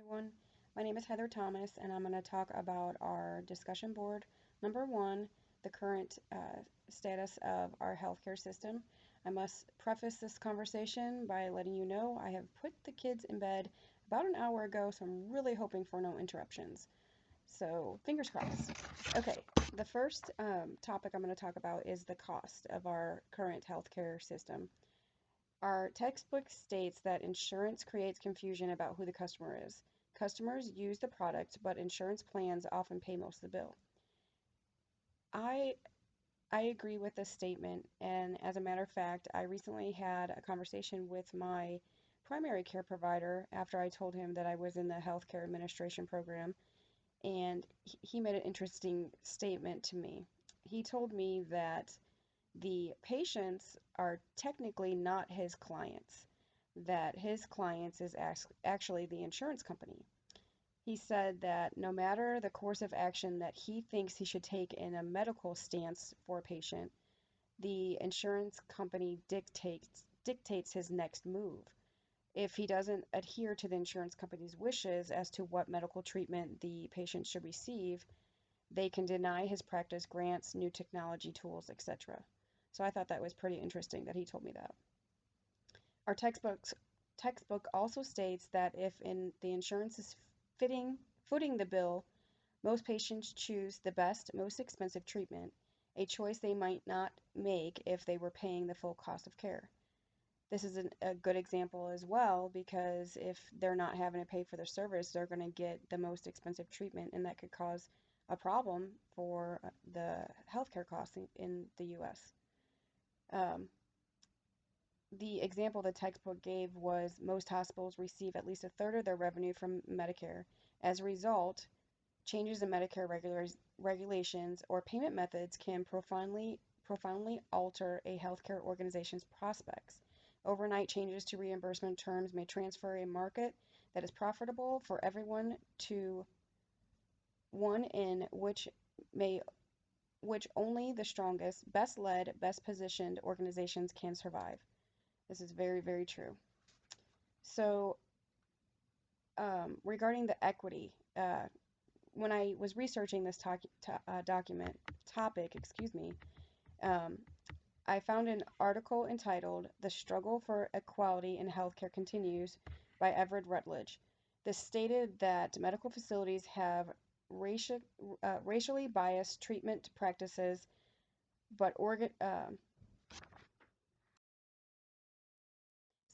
everyone. My name is Heather Thomas, and I'm going to talk about our discussion board. Number one, the current status of our healthcare system. I must preface this conversation by letting you know I have put the kids in bed about an hour ago, so I'm really hoping for no interruptions. So, fingers crossed. Okay, the first topic I'm going to talk about is the cost of our current healthcare system. Our textbook states that insurance creates confusion about who the customer is. Customers use the product, but insurance plans often pay most of the bill. I I agree with this statement, and as a matter of fact, I recently had a conversation with my primary care provider after I told him that I was in the healthcare administration program, and he made an interesting statement to me. He told me that the patients are technically not his clients, that his clients is actually the insurance company. He said that no matter the course of action that he thinks he should take in a medical stance for a patient, the insurance company dictates his next move. If he doesn't adhere to the insurance company's wishes as to what medical treatment the patient should receive, they can deny his practice grants, new technology tools, etc. So I thought that was pretty interesting that he told me that. Our textbook also states that if in the insurance is footing the bill, most patients choose the best, most expensive treatment, a choice they might not make if they were paying the full cost of care. This is a good example as well because if they're not having to pay for their service, they're going to get the most expensive treatment, and that could cause a problem for the healthcare costs in the US. Um, the example the textbook gave was most hospitals receive at least a third of their revenue from Medicare. As a result, changes in Medicare regulations or payment methods can profoundly alter a healthcare organization's prospects. Overnight changes to reimbursement terms may transfer a market that is profitable for everyone to one in which only the strongest, best led, best positioned organizations can survive. This is very, very true. So, regarding the equity, when I was researching this topic, excuse me, um, I found an article entitled "The Struggle for Equality in Healthcare Continues" by Everett Rutledge. This stated that medical facilities have racial, racially biased treatment practices, but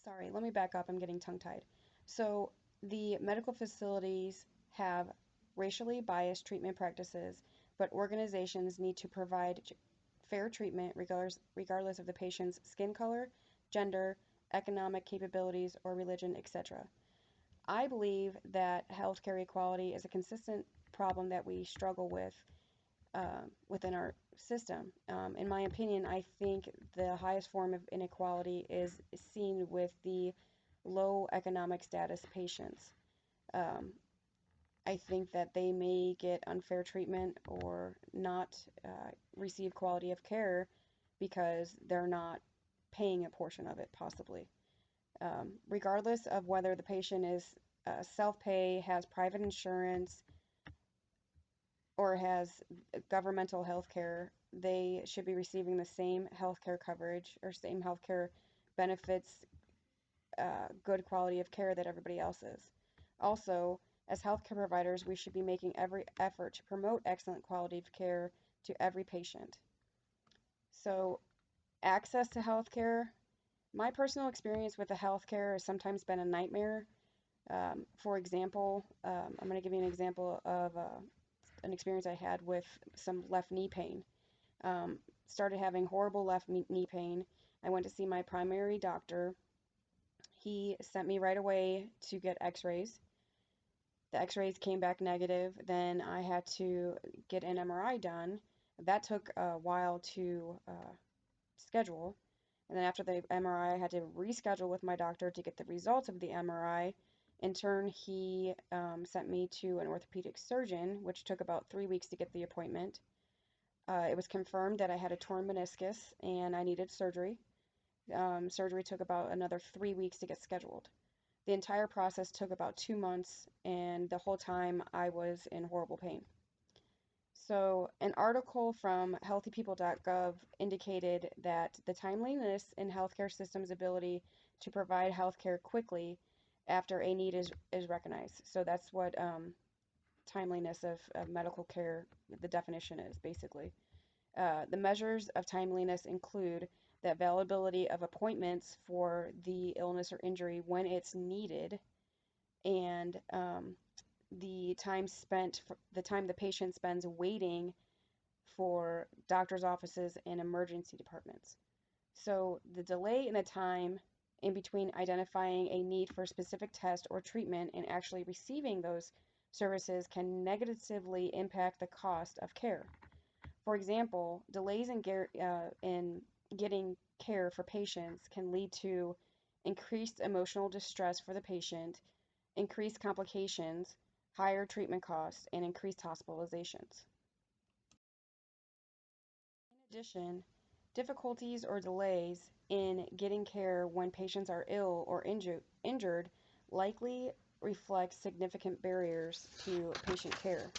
sorry, let me back up. I'm getting tongue-tied. So the medical facilities have racially biased treatment practices, but organizations need to provide fair treatment regardless of the patient's skin color, gender, economic capabilities, or religion, etc. I believe that healthcare equality is a consistent problem that we struggle with within our system. In my opinion, I think the highest form of inequality is seen with the low economic status patients. Um, I think that they may get unfair treatment or not receive quality of care because they're not paying a portion of it, possibly. Regardless of whether the patient is self-pay, has private insurance, or has governmental health care, they should be receiving the same health care coverage or same health care benefits, good quality of care that everybody else is. Also, as healthcare providers, we should be making every effort to promote excellent quality of care to every patient. So, access to healthcare. My personal experience with the healthcare has sometimes been a nightmare. For example, I'm going to give you an example of an experience I had with some left knee pain. Started having horrible left knee pain. I went to see my primary doctor. He sent me right away to get x-rays. The x-rays came back negative. Then I had to get an MRI done. That took a while to schedule. And then after the MRI, I had to reschedule with my doctor to get the results of the MRI. In turn, he sent me to an orthopedic surgeon, which took about 3 weeks to get the appointment. It was confirmed that I had a torn meniscus and I needed surgery. Surgery took about another 3 weeks to get scheduled. The entire process took about 2 months, and the whole time I was in horrible pain. So, an article from healthypeople.gov indicated that the timeliness in healthcare systems' ability to provide healthcare quickly after a need is recognized. So, that's what timeliness of medical care, the definition is basically. The measures of timeliness include the availability of appointments for the illness or injury when it's needed, and the time the patient spends waiting for doctor's offices and emergency departments. So the delay in the time in between identifying a need for a specific test or treatment and actually receiving those services can negatively impact the cost of care. For example, delays in getting care for patients can lead to increased emotional distress for the patient, increased complications, higher treatment costs, and increased hospitalizations. In addition, difficulties or delays in getting care when patients are ill or injured likely reflect significant barriers to patient care.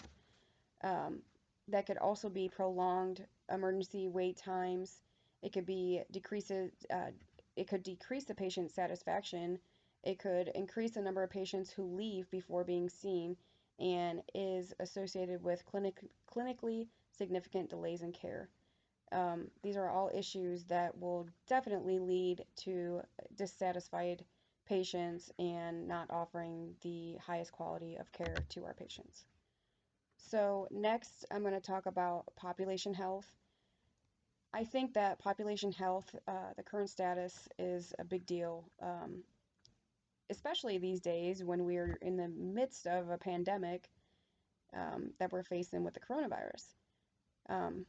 Um, that could also be prolonged emergency wait times. It could be decreases. It could decrease the patient's satisfaction. It could increase the number of patients who leave before being seen, and is associated with clinically significant delays in care. These are all issues that will definitely lead to dissatisfied patients and not offering the highest quality of care to our patients. So next, I'm going to talk about population health. I think that population health, the current status, is a big deal, especially these days when we're in the midst of a pandemic that we're facing with the coronavirus. Um,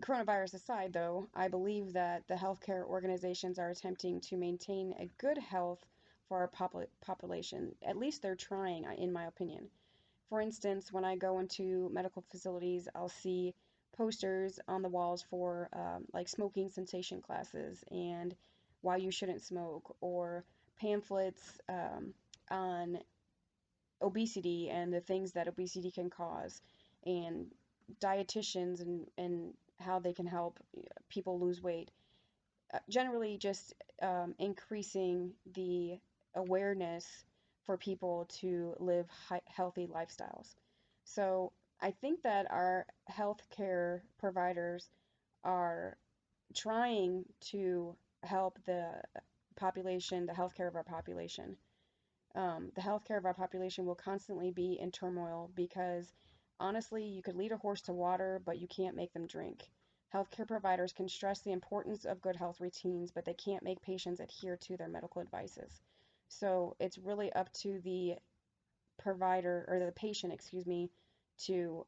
Coronavirus aside, though, I believe that the healthcare organizations are attempting to maintain a good health for our population. At least they're trying, in my opinion. For instance, when I go into medical facilities, I'll see posters on the walls for like smoking cessation classes and why you shouldn't smoke, or pamphlets on obesity and the things that obesity can cause, and dietitians and how they can help people lose weight. Generally, just increasing the awareness for people to live healthy lifestyles. So I think that our healthcare providers are trying to help the population, the healthcare of our population. The healthcare of our population will constantly be in turmoil because honestly, you could lead a horse to water, but you can't make them drink. Healthcare providers can stress the importance of good health routines, but they can't make patients adhere to their medical advices. So it's really up to the provider or the patient, excuse me, to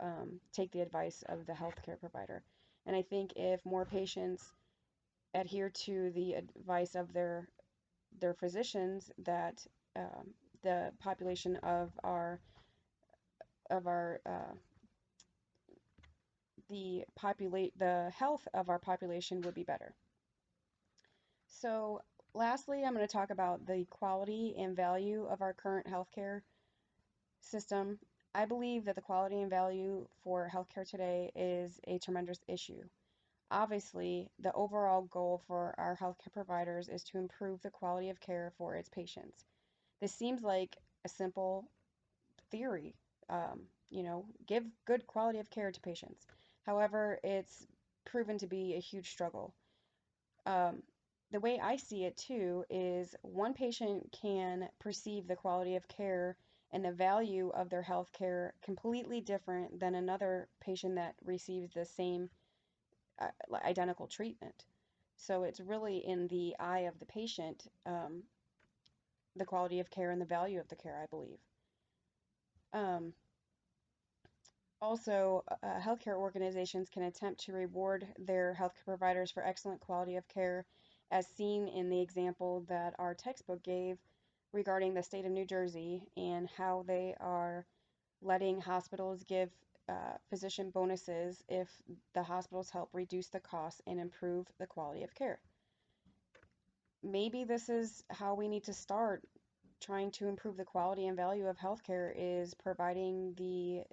take the advice of the healthcare provider. And I think if more patients adhere to the advice of their physicians, that the population of our the health of our population would be better. So lastly, I'm going to talk about the quality and value of our current healthcare system. I believe that the quality and value for healthcare today is a tremendous issue. Obviously, the overall goal for our healthcare providers is to improve the quality of care for its patients. This seems like a simple theory, give good quality of care to patients. However, it's proven to be a huge struggle. Um, the way I see it too is one patient can perceive the quality of care and the value of their health care completely different than another patient that receives the same identical treatment. So it's really in the eye of the patient, the quality of care and the value of the care, I believe. Um, Also, healthcare organizations can attempt to reward their healthcare providers for excellent quality of care, as seen in the example that our textbook gave regarding the state of New Jersey and how they are letting hospitals give physician bonuses if the hospitals help reduce the costs and improve the quality of care. maybe this is how we need to start trying to improve the quality and value of healthcare is providing the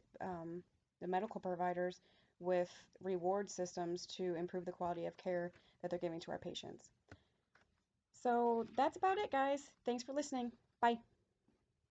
medical providers with reward systems to improve the quality of care that they're giving to our patients. So that's about it, guys. Thanks for listening. Bye.